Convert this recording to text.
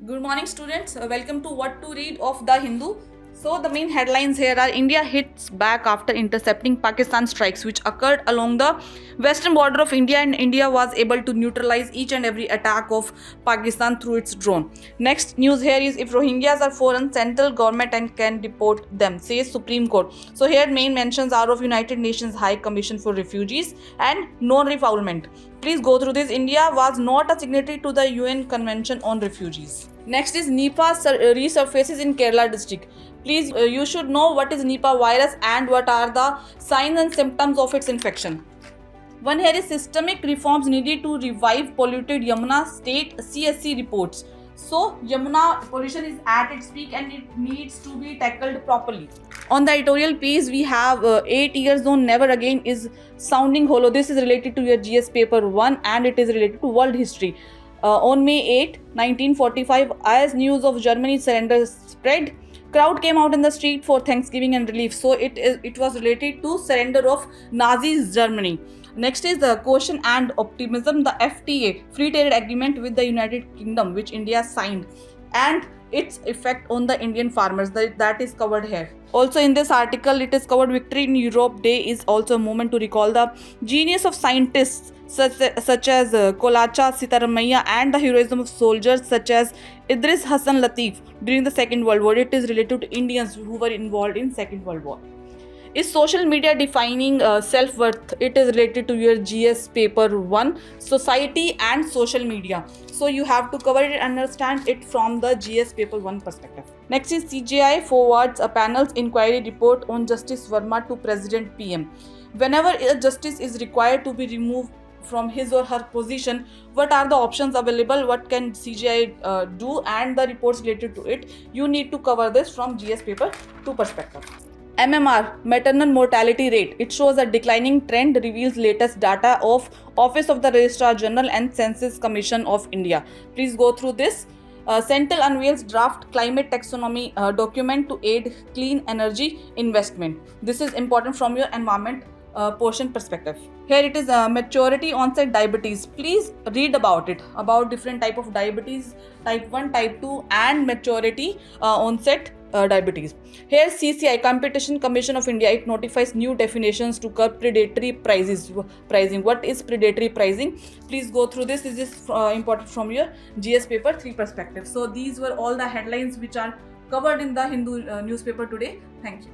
Good morning, students. Welcome to What to Read of The Hindu. So, the main headlines here are India hits back after intercepting Pakistan strikes, which occurred along the western border of India, and India was able to neutralize each and every attack of Pakistan through its drone. Next news here is if Rohingyas are foreign, central government and can deport them, says Supreme Court. So, here main mentions are of United Nations High Commission for Refugees and non-refoulement. Please go through this. India was not a signatory to the UN Convention on Refugees. Next is Nipah resurfaces in Kerala district. Please, you should know what is Nipah virus and what are the signs and symptoms of its infection. One here is systemic reforms needed to revive polluted Yamuna state, CSC reports. So, Yamuna pollution is at its peak and it needs to be tackled properly. On the editorial page, we have 8 years zone never again is sounding hollow. This is related to your GS paper 1 and it is related to world history. On May 8, 1945, as news of Germany's surrender spread, crowd came out in the street for Thanksgiving and relief. So it was related to surrender of Nazis Germany. Next is the caution and optimism, the FTA, Free Trade Agreement with the United Kingdom, which India signed, and its effect on the Indian farmers. That is covered here. Also in this article, it is covered Victory in Europe Day is also a moment to recall the genius of scientists such as Kolacha Sitaramaiya and the heroism of soldiers such as Idris Hassan Latif during the Second World War. It is related to Indians who were involved in Second World War. Is social media defining self-worth? It is related to your GS paper 1, society and social media. So you have to cover it and understand it from the GS paper 1 perspective. Next is CJI forwards a panel's inquiry report on Justice Verma to President PM. Whenever a justice is required to be removed from his or her position, what are the options available, what can CJI do, and the reports related to it. You need to cover this from GS paper 2 perspective. MMR, maternal mortality rate. It shows a declining trend, reveals latest data of Office of the Registrar General and Census Commission of India. Please go through this. Central unveils draft climate taxonomy document to aid clean energy investment. This is important from your environment portion perspective. Here it is maturity onset diabetes. Please read about it, about different type of diabetes, type 1, type 2 and maturity onset diabetes. Here CCI, Competition Commission of India, it notifies new definitions to curb predatory pricing. What is predatory pricing? Please go through this. This is important from your GS paper 3 perspective. So these were all the headlines which are covered in the Hindu newspaper today. Thank you.